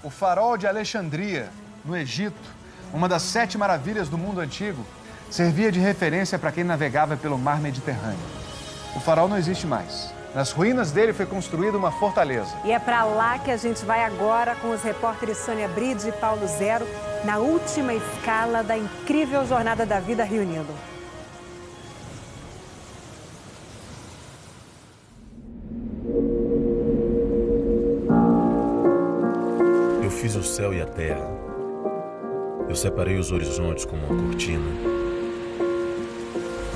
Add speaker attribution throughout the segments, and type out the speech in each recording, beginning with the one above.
Speaker 1: O farol de Alexandria, no Egito, uma das 7 maravilhas do mundo antigo, servia de referência para quem navegava pelo mar Mediterrâneo. O farol não existe mais. Nas ruínas dele foi construída uma fortaleza.
Speaker 2: E é para lá que a gente vai agora com os repórteres Sônia Bride e Paulo Zero, na última escala da incrível Jornada da Vida Rio Nilo.
Speaker 3: Eu fiz o céu e a terra. Eu separei os horizontes como uma cortina.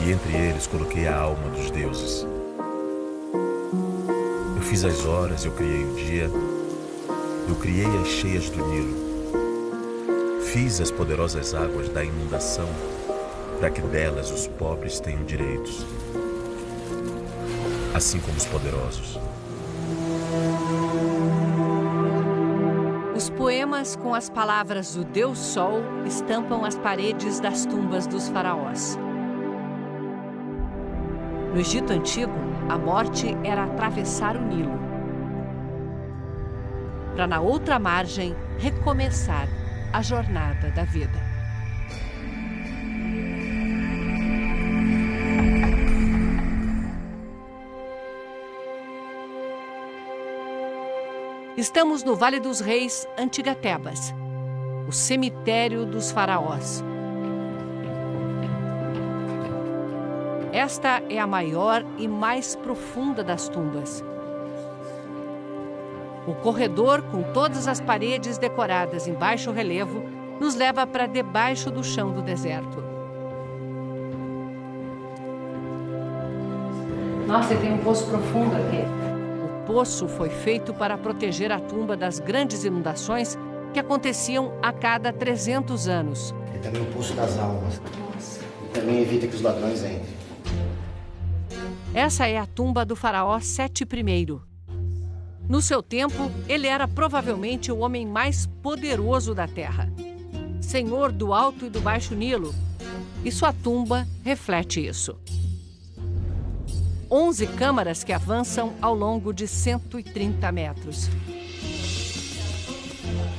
Speaker 3: E entre eles coloquei a alma dos deuses. Eu fiz as horas, eu criei o dia. Eu criei as cheias do Nilo. Fiz as poderosas águas da inundação, para que delas os pobres tenham direitos, assim como os poderosos.
Speaker 4: Os poemas com as palavras do Deus Sol estampam as paredes das tumbas dos faraós. No Egito Antigo, a morte era atravessar o Nilo, para na outra margem recomeçar a jornada da vida. Estamos no Vale dos Reis, Antiga Tebas, o cemitério dos faraós. Esta é a maior e mais profunda das tumbas. O corredor, com todas as paredes decoradas em baixo relevo, nos leva para debaixo do chão do deserto. Nossa, tem um poço profundo aqui. O poço foi feito para proteger a tumba das grandes inundações que aconteciam a cada 300 anos.
Speaker 5: É também o poço das almas. E também evita que os ladrões entrem.
Speaker 4: Essa é a tumba do faraó Sete I. No seu tempo, ele era provavelmente o homem mais poderoso da terra. Senhor do Alto e do Baixo Nilo. E sua tumba reflete isso. 11 câmaras que avançam ao longo de 130 metros.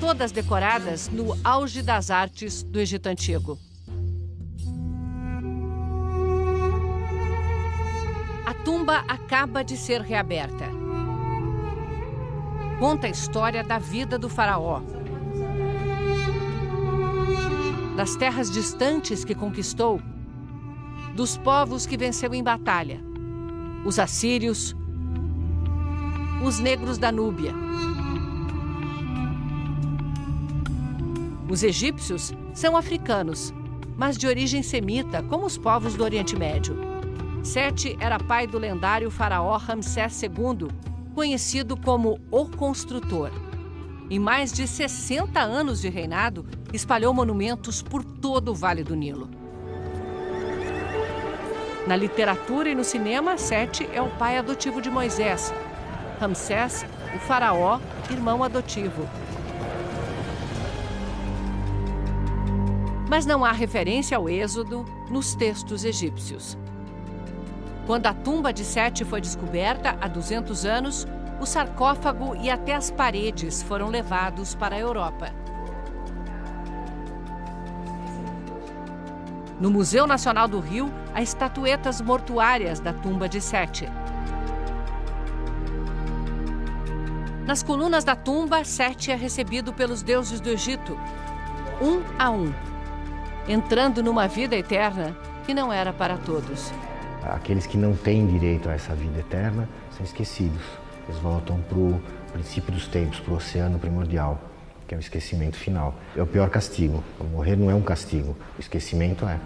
Speaker 4: Todas decoradas no auge das artes do Egito Antigo. A tumba acaba de ser reaberta. Conta a história da vida do faraó, das terras distantes que conquistou, dos povos que venceu em batalha, os assírios, os negros da Núbia. Os egípcios são africanos, mas de origem semita, como os povos do Oriente Médio. Sete era pai do lendário faraó Ramsés II, conhecido como o Construtor. Em mais de 60 anos de reinado, espalhou monumentos por todo o Vale do Nilo. Na literatura e no cinema, Sete é o pai adotivo de Moisés. Ramsés, o faraó, irmão adotivo. Mas não há referência ao Êxodo nos textos egípcios. Quando a tumba de Sete foi descoberta há 200 anos, o sarcófago e até as paredes foram levados para a Europa. No Museu Nacional do Rio, há estatuetas mortuárias da tumba de Sete. Nas colunas da tumba, Sete é recebido pelos deuses do Egito, um a um, entrando numa vida eterna que não era para todos.
Speaker 5: Aqueles que não têm direito a essa vida eterna são esquecidos. Eles voltam para o princípio dos tempos, para o oceano primordial, que é o esquecimento final. É o pior castigo. Morrer não é um castigo, o esquecimento é.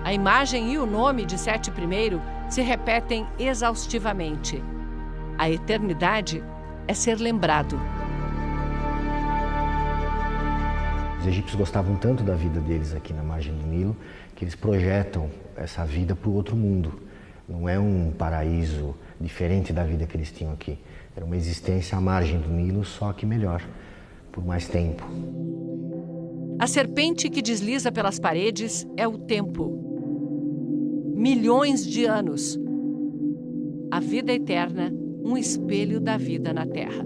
Speaker 4: A imagem e o nome de Sete I se repetem exaustivamente. A eternidade é ser lembrado.
Speaker 5: Os egípcios gostavam tanto da vida deles aqui na margem do Nilo que eles projetam essa vida para o outro mundo. Não é um paraíso diferente da vida que eles tinham aqui. Era uma existência à margem do Nilo, só que melhor, por mais tempo.
Speaker 4: A serpente que desliza pelas paredes é o tempo. Milhões de anos. A vida eterna, um espelho da vida na Terra.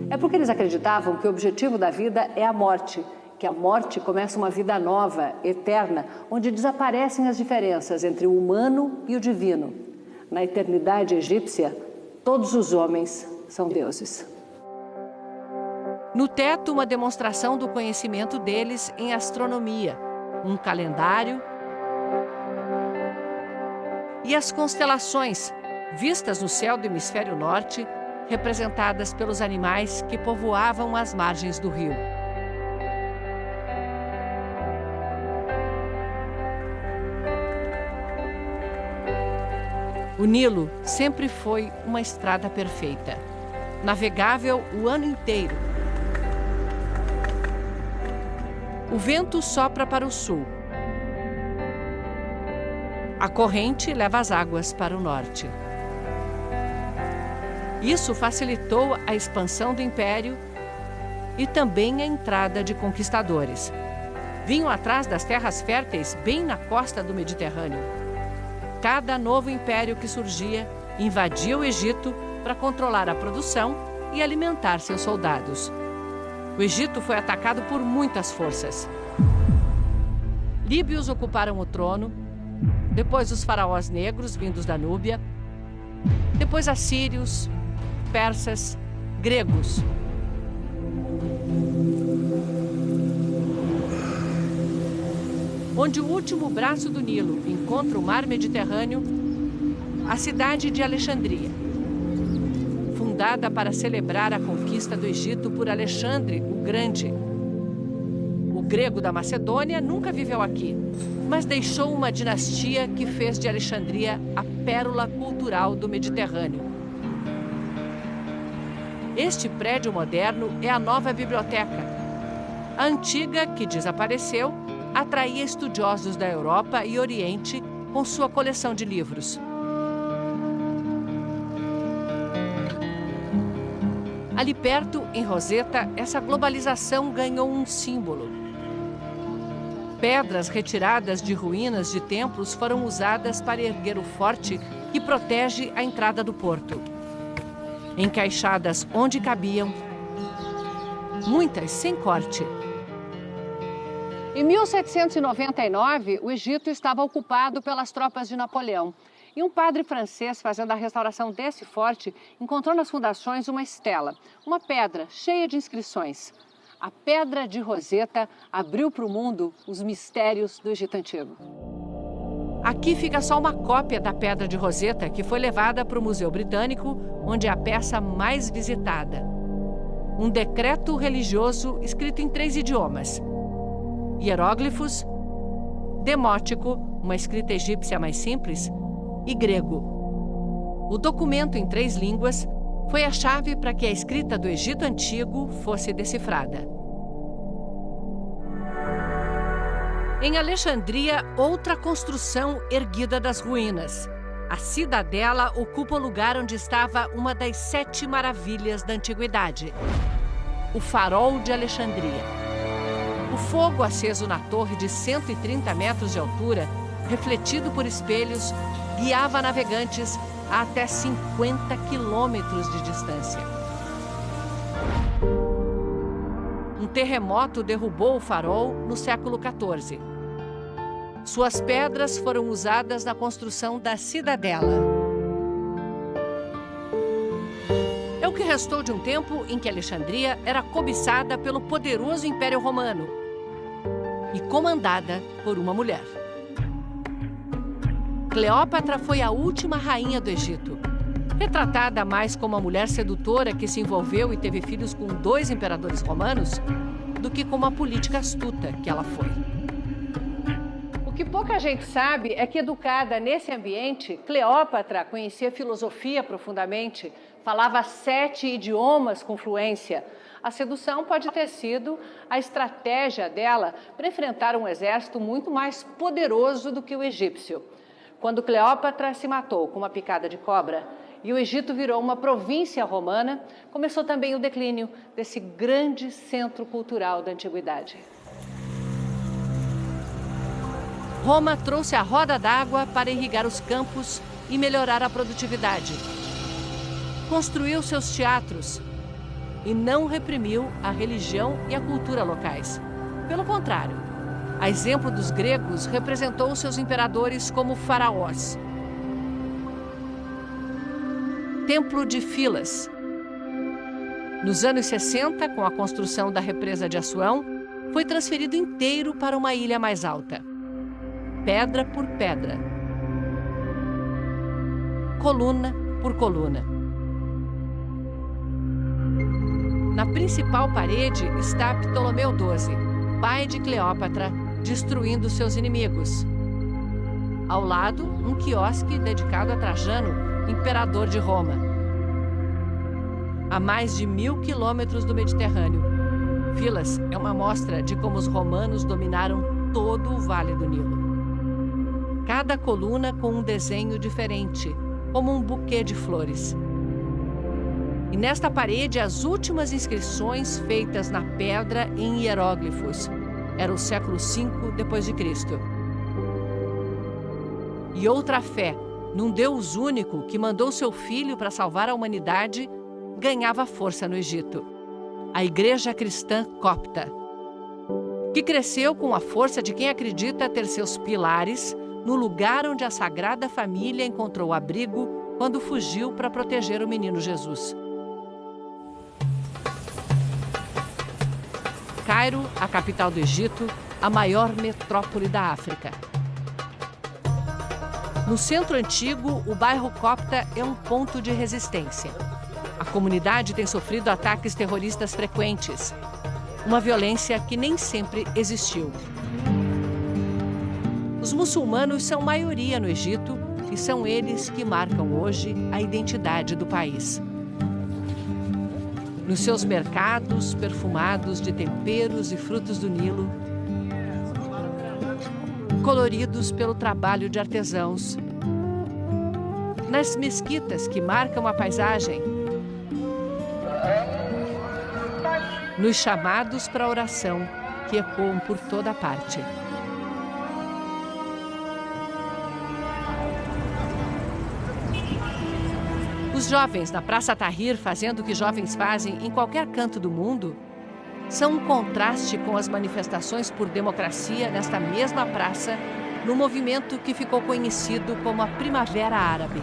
Speaker 4: É porque eles acreditavam que o objetivo da vida é a morte, que a morte começa uma vida nova, eterna, onde desaparecem as diferenças entre o humano e o divino. Na eternidade egípcia, todos os homens são deuses. No teto, uma demonstração do conhecimento deles em astronomia, um calendário e as constelações, vistas no céu do hemisfério norte, representadas pelos animais que povoavam as margens do rio. O Nilo sempre foi uma estrada perfeita, navegável o ano inteiro. O vento sopra para o sul. A corrente leva as águas para o norte. Isso facilitou a expansão do império e também a entrada de conquistadores. Vinham atrás das terras férteis bem na costa do Mediterrâneo. Cada novo império que surgia invadia o Egito para controlar a produção e alimentar seus soldados. O Egito foi atacado por muitas forças. Líbios ocuparam o trono, depois os faraós negros vindos da Núbia, depois assírios, persas, gregos. Onde o último braço do Nilo encontra o mar Mediterrâneo, a cidade de Alexandria, fundada para celebrar a conquista do Egito por Alexandre o Grande. O grego da Macedônia nunca viveu aqui, mas deixou uma dinastia que fez de Alexandria a pérola cultural do Mediterrâneo. Este prédio moderno é a nova biblioteca. A antiga, que desapareceu, atraía estudiosos da Europa e Oriente com sua coleção de livros. Ali perto, em Roseta, essa globalização ganhou um símbolo. Pedras retiradas de ruínas de templos foram usadas para erguer o forte que protege a entrada do porto. Encaixadas onde cabiam, muitas sem corte. Em 1799, o Egito estava ocupado pelas tropas de Napoleão. E um padre francês, fazendo a restauração desse forte, encontrou nas fundações uma estela, uma pedra cheia de inscrições. A Pedra de Roseta abriu para o mundo os mistérios do Egito Antigo. Aqui fica só uma cópia da Pedra de Roseta, que foi levada para o Museu Britânico, onde é a peça mais visitada. Um decreto religioso escrito em 3 idiomas. Hieróglifos, demótico, uma escrita egípcia mais simples, e grego. O documento em 3 línguas foi a chave para que a escrita do Egito Antigo fosse decifrada. Em Alexandria, outra construção erguida das ruínas. A cidadela ocupa o lugar onde estava uma das 7 maravilhas da antiguidade, o Farol de Alexandria. O fogo aceso na torre de 130 metros de altura, refletido por espelhos, guiava navegantes a até 50 quilômetros de distância. Um terremoto derrubou o farol no século XIV. Suas pedras foram usadas na construção da cidadela. É o que restou de um tempo em que Alexandria era cobiçada pelo poderoso Império Romano e comandada por uma mulher. Cleópatra foi a última rainha do Egito, retratada mais como uma mulher sedutora que se envolveu e teve filhos com 2 imperadores romanos, do que como a política astuta que ela foi. O que pouca gente sabe é que, educada nesse ambiente, Cleópatra conhecia filosofia profundamente, falava 7 idiomas com fluência. A sedução pode ter sido a estratégia dela para enfrentar um exército muito mais poderoso do que o egípcio. Quando Cleópatra se matou com uma picada de cobra e o Egito virou uma província romana, começou também o declínio desse grande centro cultural da antiguidade. Roma trouxe a roda d'água para irrigar os campos e melhorar a produtividade. Construiu seus teatros, e não reprimiu a religião e a cultura locais. Pelo contrário, a exemplo dos gregos, representou seus imperadores como faraós. Templo de Filas. Nos anos 60, com a construção da represa de Assuão, foi transferido inteiro para uma ilha mais alta. Pedra por pedra. Coluna por coluna. Na principal parede está Ptolomeu XII, pai de Cleópatra, destruindo seus inimigos. Ao lado, um quiosque dedicado a Trajano, imperador de Roma. A mais de 1000 quilômetros do Mediterrâneo, Filas é uma amostra de como os romanos dominaram todo o Vale do Nilo. Cada coluna com um desenho diferente, como um buquê de flores. E nesta parede, as últimas inscrições feitas na pedra em hieróglifos. Era o século V d.C. E outra fé, num Deus único que mandou seu filho para salvar a humanidade, ganhava força no Egito. A Igreja Cristã Copta, que cresceu com a força de quem acredita ter seus pilares no lugar onde a Sagrada Família encontrou abrigo quando fugiu para proteger o menino Jesus. Cairo, a capital do Egito, a maior metrópole da África. No centro antigo, o bairro Copta é um ponto de resistência. A comunidade tem sofrido ataques terroristas frequentes, uma violência que nem sempre existiu. Os muçulmanos são maioria no Egito e são eles que marcam hoje a identidade do país. Nos seus mercados, perfumados de temperos e frutos do Nilo, coloridos pelo trabalho de artesãos, nas mesquitas que marcam a paisagem, nos chamados para a oração que ecoam por toda parte. Os jovens na Praça Tahrir, fazendo o que jovens fazem em qualquer canto do mundo, são um contraste com as manifestações por democracia nesta mesma praça, no movimento que ficou conhecido como a Primavera Árabe.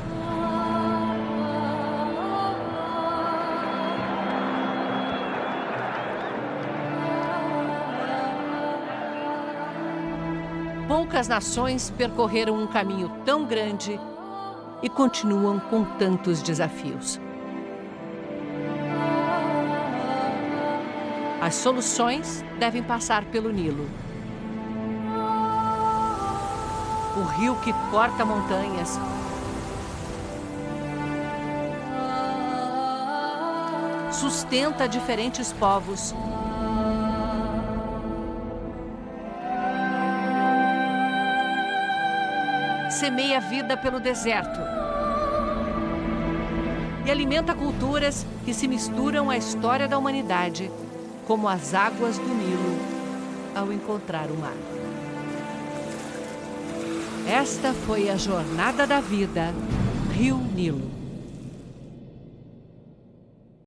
Speaker 4: Poucas nações percorreram um caminho tão grande e continuam com tantos desafios. As soluções devem passar pelo Nilo. O rio que corta montanhas, sustenta diferentes povos, semeia vida pelo deserto e alimenta culturas que se misturam à história da humanidade, como as águas do Nilo ao encontrar o mar. Esta foi a jornada da vida, Rio Nilo.